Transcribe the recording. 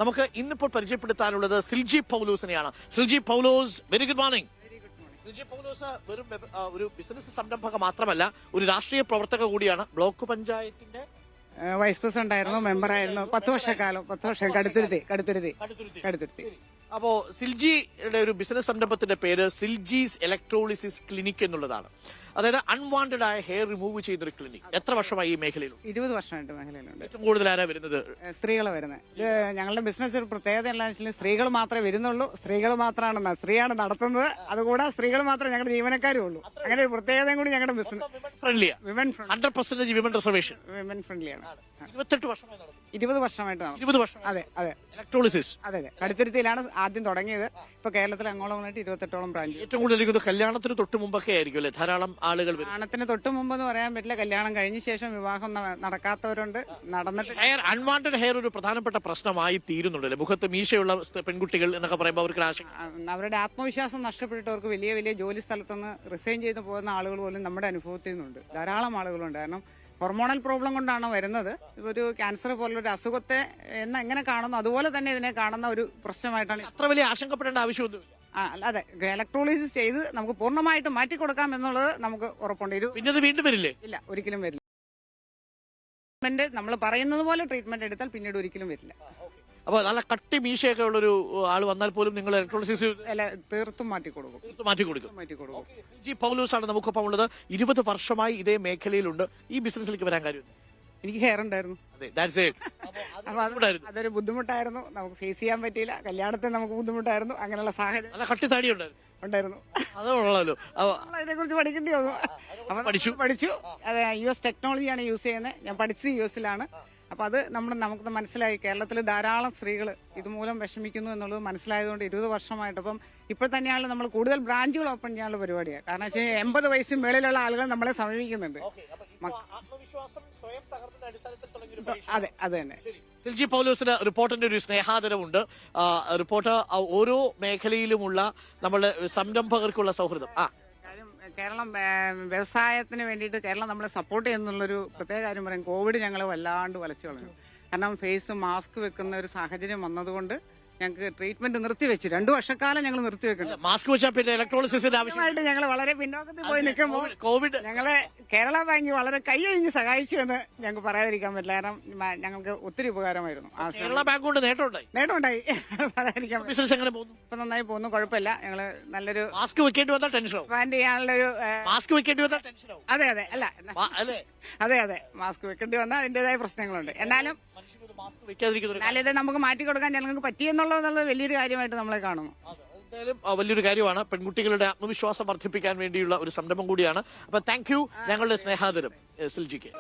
നമുക്ക് ഇന്നിപ്പോൾ പരിചയപ്പെടുത്താനുള്ളത് സിൽജി പൗലോസിനെയാണ്. സിൽജി പൗലോസ്, very good morning. Silji പൗലോസ് വെറും ഒരു ബിസിനസ് സംരംഭക മാത്രമല്ല, ഒരു രാഷ്ട്രീയ പ്രവർത്തക കൂടിയാണ്. ബ്ലോക്ക് പഞ്ചായത്തിന്റെ വൈസ് പ്രസിഡന്റ് ആയിരുന്നു, മെമ്പറായിരുന്നു 10 വർഷക്കാലം. 10 വർഷം കടുത്തുരുത്തി. അപ്പോ സിൽജിയുടെ ഒരു ബിസിനസ് സംരംഭത്തിന്റെ പേര് സിൽജീസ് ഇലക്ട്രോളിസിസ് ക്ലിനിക് എന്നുള്ളതാണ്. അതായത് അൺവാണ്ടഡ് ആയ ഹെയർ റിമൂവ് ചെയ്യുന്ന ഒരു ക്ലിനിക്. എത്ര വർഷമായി ഈ മേഖലയിൽ? 20 വർഷമായിട്ട് മേഖലയിലുണ്ട്. ഏറ്റവും കൂടുതൽ ആരാ വരുന്നത്? സ്ത്രീകളെ വരുന്നത്. ഞങ്ങളുടെ ബിസിനസ് ഒരു പ്രത്യേകത എന്താണെന്ന് വെച്ചാൽ സ്ത്രീകൾ മാത്രമേ വരുന്നുള്ളൂ. സ്ത്രീയാണ് നടത്തുന്നത്. അതുകൂടാതെ സ്ത്രീകൾ മാത്രമേ ഞങ്ങളുടെ ജീവനക്കാരും ഉള്ളൂ. അങ്ങനെ ഒരു പ്രത്യേകതയും കൂടി ഞങ്ങളുടെ ബിസിനസ്. ഫ്രണ്ട്ലിയാണ്. Women 100% women reservation. വിമൻ ഫ്രണ്ട്ലിയാണ്. 28 വർഷമായി നടത്തുന്നു. 20 വർഷമായിട്ട് നടത്തും. 20 വർഷം. അതെ. ഇലക്ട്രോളിസിസ്. അതെ. കടുത്തുരുത്തിയിലാണ് ആദ്യം തുടങ്ങിയത്. ഇപ്പൊ കേരളത്തിൽ അങ്ങോളമായിട്ട് 28ഓളം ബ്രാഞ്ച്. ഏറ്റവും കൂടുതൽ കല്യാണത്തിന് തൊട്ട് മുമ്പൊക്കെ ആയിരിക്കും അല്ലെ ധാരാളം ആളുകൾ വരും. കല്യാണത്തിന് തൊട്ട് മുമ്പ് എന്ന് പറയാൻ പറ്റില്ല. കല്യാണം കഴിഞ്ഞ ശേഷം വിവാഹം നടക്കാത്തവരുണ്ട്, നടന്നിട്ട്. അൺവാണ്ടഡ് ഹെയർ ഒരു പ്രധാനപ്പെട്ട പ്രശ്നമായി തീരുന്നുണ്ടല്ലേ? മുഖത്ത് മീശയുള്ള പെൺകുട്ടികൾ എന്നൊക്കെ പറയുമ്പോൾ അവർക്ക് അവരുടെ ആത്മവിശ്വാസം നഷ്ടപ്പെട്ടിട്ടവർക്ക് വലിയ വലിയ ജോലി സ്ഥലത്തുനിന്ന് റിസൈൻ ചെയ്ത് പോകുന്ന ആളുകൾ പോലും നമ്മുടെ അനുഭവത്തിൽ നിന്നുണ്ട്. ധാരാളം ആളുകളുണ്ട്. കാരണം ഹോർമോണൽ പ്രോബ്ലം കൊണ്ടാണ് വരുന്നത്. ഒരു ക്യാൻസർ പോലൊരു അസുഖത്തെ എങ്ങനെ കാണുന്നു അതുപോലെ തന്നെ ഇതിനെ കാണുന്ന ഒരു പ്രശ്നമായിട്ടാണ്. അത്ര വലിയ ആശങ്കപ്പെടേണ്ട ആവശ്യമൊന്നുമില്ല. അതെ, ഇലക്ട്രോളിസിസ് ചെയ്ത് നമുക്ക് പൂർണ്ണമായിട്ട് മാറ്റിക്കൊടുക്കാം എന്നുള്ളത് നമുക്ക് ഉറപ്പുണ്ട്. പിന്നെ അത് വീണ്ടും വരില്ലേ? ഇല്ല, ഒരിക്കലും വരില്ല. നമ്മൾ പറയുന്നത് പോലെ ട്രീറ്റ്മെന്റ് എടുത്താൽ പിന്നീട് ഒരിക്കലും വരില്ല. അപ്പൊ നല്ല കട്ടി മീശയൊക്കെ ഉള്ളൊരു ആൾ വന്നാൽ പോലും നിങ്ങൾ ഇലക്ട്രോളിസിസ് തീർത്തും മാറ്റിക്കൊടുക്കും. സിൽജി പൗലോസ് ആണ് നമുക്കൊപ്പം ഉള്ളത്. 20 വർഷമായി ഇതേ മേഖലയിലുണ്ട്. ഈ ബിസിനസ്സിലേക്ക് വരാൻ കാര്യം? എനിക്ക് ഹെയർ ഉണ്ടായിരുന്നു. അപ്പൊ അതൊരു ബുദ്ധിമുട്ടായിരുന്നു. നമുക്ക് ഫേസ് ചെയ്യാൻ പറ്റിയില്ല. കല്യാണത്തിന് നമുക്ക് ബുദ്ധിമുട്ടായിരുന്നു. അങ്ങനെയുള്ള സാഹചര്യം. നല്ല കട്ടി താടി ഉണ്ടായിരുന്നു. അതുള്ളല്ലോ. ഇതിനെ കുറിച്ച് പഠിക്കേണ്ടി വന്നു. അപ്പൊ പഠിച്ചു. അതെ, US ടെക്നോളജിയാണ് യൂസ് ചെയ്യുന്നത്. ഞാൻ പഠിച്ചത് US-ലാണ്. അപ്പൊ അത് നമുക്ക് മനസ്സിലായി. കേരളത്തിൽ ധാരാളം സ്ത്രീകൾ ഇതുമൂലം വിഷമിക്കുന്നു എന്നുള്ളത് മനസ്സിലായതുകൊണ്ട് 20 വർഷമായിട്ട്. അപ്പം ഇപ്പോൾ തന്നെയാണ് നമ്മൾ കൂടുതൽ ബ്രാഞ്ചുകൾ ഓപ്പൺ ചെയ്യാനുള്ള പരിപാടിയാണ്. കാരണം വെച്ചാൽ 80 വയസ്സിന് മേളിലുള്ള ആളുകൾ നമ്മളെ സമീപിക്കുന്നുണ്ട്. അതെ, അത് തന്നെ. സിൽജി പൗലോസിന് റിപ്പോർട്ടിന്റെ ഒരു സ്നേഹാദരവുണ്ട്. റിപ്പോർട്ട് ഓരോ മേഖലയിലുമുള്ള നമ്മളുടെ സംരംഭകർക്കുള്ള സൗഹൃദം. കേരളം വ്യവസായത്തിന് വേണ്ടിയിട്ട് കേരളം നമ്മളെ സപ്പോർട്ട് ചെയ്യുന്നുള്ളൊരു പ്രത്യേക കാര്യം പറയും. കോവിഡ് ഞങ്ങളെ വല്ലാണ്ട് വലച്ചു കളഞ്ഞു. കാരണം ഫേസ് മാസ്ക് വെക്കുന്ന ഒരു സാഹചര്യം വന്നതുകൊണ്ട് ഞങ്ങൾക്ക് ട്രീറ്റ്മെന്റ് നിർത്തിവെച്ചു. 2 വർഷക്കാലം ഞങ്ങൾ നിർത്തിവെക്കുന്നുണ്ട്. മാസ്ക് വെച്ചാൽ പിന്നെ ഇലക്ട്രോളിസിന്റെ ആവശ്യമായിട്ട് ഞങ്ങൾ വളരെ പിന്നോക്കത്തിൽ പോയി നിൽക്കുമ്പോൾ കോവിഡ് ഞങ്ങളെ കേരള ബാങ്ക് വളരെ കൈയൊഴിഞ്ഞ് സഹായിച്ചു എന്ന് ഞങ്ങൾക്ക് പറയാതിരിക്കാൻ പറ്റില്ല. കാരണം ഞങ്ങൾക്ക് ഒത്തിരി ഉപകാരമായിരുന്നു. കേരള ബാങ്ക് കൊണ്ട് നേട്ടമുണ്ടായി പറയാതിരിക്കാൻ. ബിസിനസ് എങ്ങനെ പോകുന്നു? ഇപ്പൊ നന്നായി പോകുന്നു, കുഴപ്പമില്ല. ഞങ്ങള് നല്ലൊരു മാസ്ക് വെക്കേണ്ടി വന്നാൽ ടെൻഷൻ എക്സ്പാൻഡ് ചെയ്യാനുള്ളൊരു മാസ്ക് വെക്കേണ്ടി വന്നാൽ ടെൻഷൻ ആവും. അതെ, മാസ്ക് വെക്കേണ്ടി വന്നാൽ അതിന്റേതായ പ്രശ്നങ്ങളുണ്ട്. എന്നാലും ഇത് നമുക്ക് മാറ്റിക്കൊടുക്കാൻ ഞങ്ങൾക്ക് പറ്റിയെന്നുള്ളത് വലിയൊരു കാര്യമായിട്ട് നമ്മളെ കാണുന്നു. എന്തായാലും വലിയൊരു കാര്യമാണ്. പെൺകുട്ടികളുടെ ആത്മവിശ്വാസം വർദ്ധിപ്പിക്കാൻ വേണ്ടിയുള്ള ഒരു സംരംഭം കൂടിയാണ്. അപ്പൊ താങ്ക് യു. ഞങ്ങളുടെ സ്നേഹാദരം സിൽജിക്ക്.